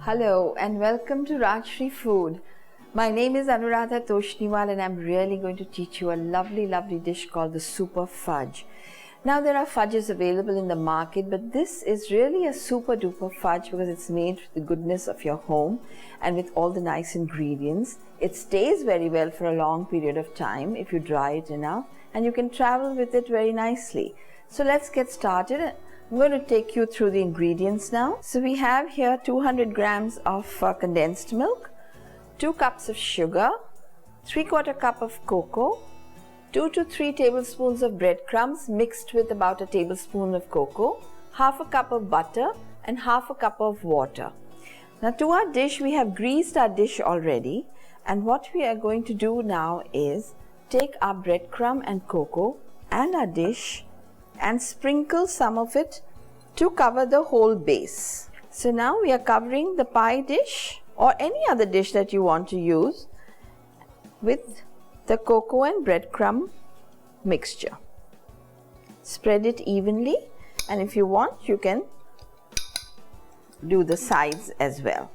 Hello and welcome to Rajshri Food. My name is Annuradha Toshniwal and I'm really going to teach you a lovely dish called the super fudge. Now there are fudges available in the market, but this is really a super duper fudge because it's made with the goodness of your home and with all the nice ingredients. It stays very well for a long period of time if you dry it enough, and you can travel with it very nicely. So let's get started. I'm going to take you through the ingredients now. So we have here 200 grams of condensed milk, 2 cups of sugar, 3/4 cup of cocoa, 2 to 3 tablespoons of breadcrumbs mixed with about a tablespoon of cocoa, half a cup of butter and half a cup of water. Now to our dish, we have greased our dish already, and what we are going to do now is take our breadcrumb and cocoa and our dish and sprinkle some of it to cover the whole base. So now we are covering the pie dish or any other dish that you want to use with the cocoa and breadcrumb mixture. Spread it evenly, and if you want, you can do the sides as well.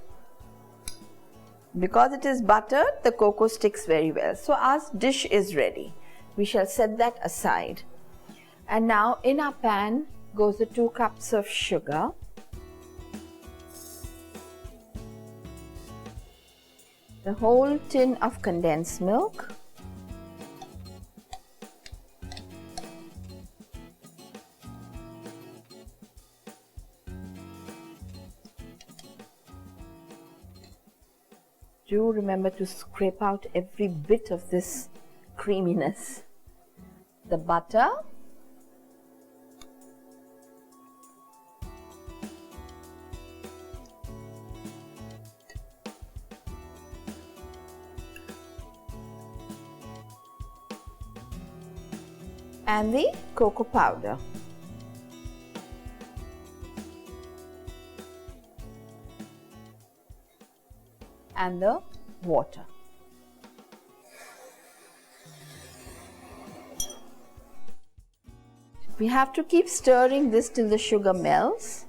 Because it is buttered, the cocoa sticks very well. So our dish is ready. We shall set that aside. And now in our pan goes the 2 cups of sugar, the whole tin of condensed milk, do remember to scrape out every bit of this creaminess, the butter, and the cocoa powder. And the water. We have to keep stirring this till the sugar melts.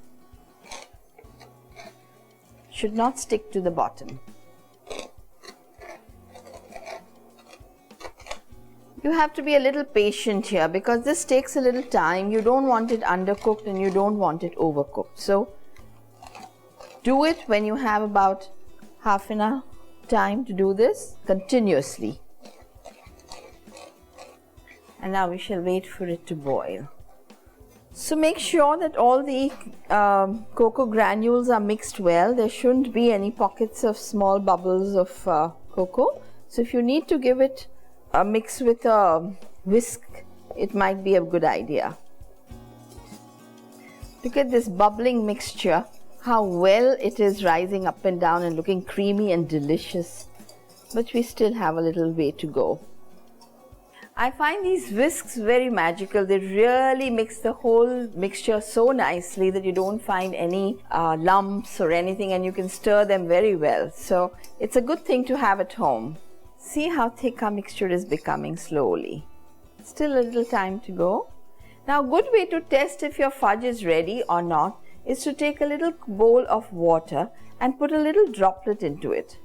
Should not stick to the bottom. You have to be a little patient here because this takes a little time. You don't want it undercooked and you don't want it overcooked. So do it when you have about half an hour time to do this continuously. And now we shall wait for it to boil. So make sure that all the cocoa granules are mixed well. There shouldn't be any pockets of small bubbles of cocoa. So if you need to give it a mix with a whisk, it might be a good idea. Look at this bubbling mixture, how well it is rising up and down and looking creamy and delicious. But we still have a little way to go. I find these whisks very magical. They really mix the whole mixture so nicely that you don't find any lumps or anything, and you can stir them very well. So it's a good thing to have at home. See how thick our mixture is becoming slowly. Still a little time to go. Now a good way to test if your fudge is ready or not is to take a little bowl of water and put a little droplet into it.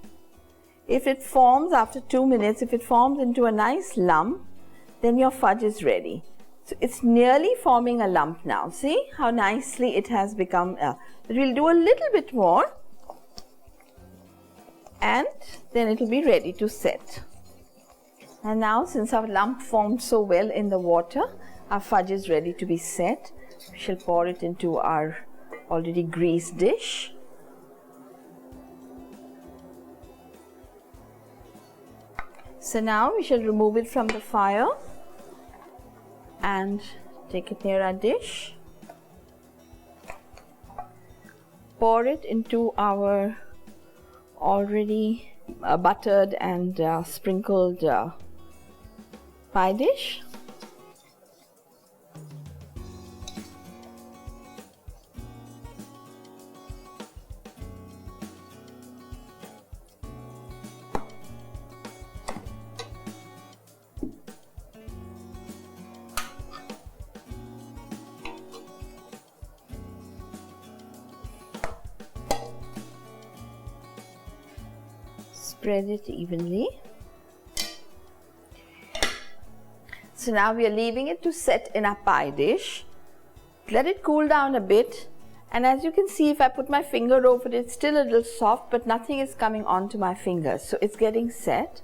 If it forms after 2 minutes, if it forms into a nice lump, then your fudge is ready. So it's nearly forming a lump now. See how nicely it has become. But we'll do a little bit more, and then it will be ready to set. And now, since our lump formed so well in the water, our fudge is ready to be set. We shall pour it into our already greased dish. So now we shall remove it from the fire and take it near our dish. Pour it into our already buttered and sprinkled pie dish. Spread it evenly. So now we are leaving it to set in a pie dish. Let it cool down a bit, and as you can see, if I put my finger over it, it's still a little soft, but nothing is coming onto my fingers, so it's getting set.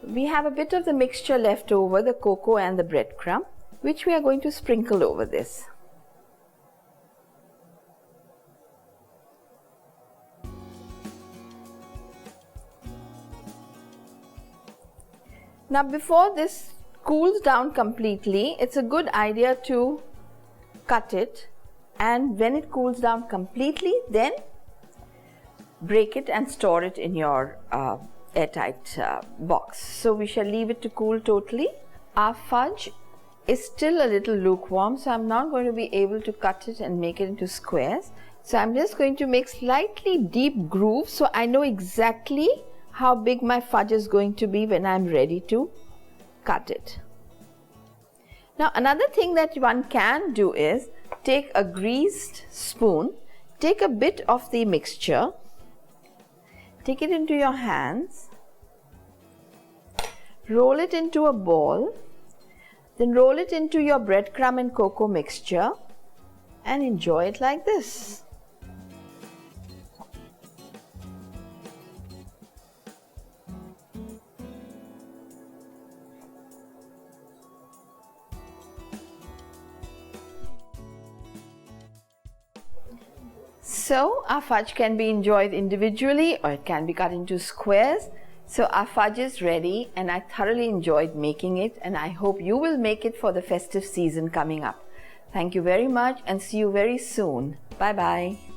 We have a bit of the mixture left over, the cocoa and the breadcrumb, which we are going to sprinkle over this. Now before this cools down completely, it's a good idea to cut it, and when it cools down completely, then break it and store it in your airtight box. So we shall leave it to cool totally. Our fudge is still a little lukewarm, so I'm not going to be able to cut it and make it into squares. So I'm just going to make slightly deep grooves so I know exactly how big my fudge is going to be when I'm ready to cut it. Now another thing that one can do is take a greased spoon, take a bit of the mixture, take it into your hands, roll it into a ball, then roll it into your breadcrumb and cocoa mixture and enjoy it like this. So our fudge can be enjoyed individually or it can be cut into squares. So our fudge is ready, and I thoroughly enjoyed making it, and I hope you will make it for the festive season coming up. Thank you very much and see you very soon. Bye bye.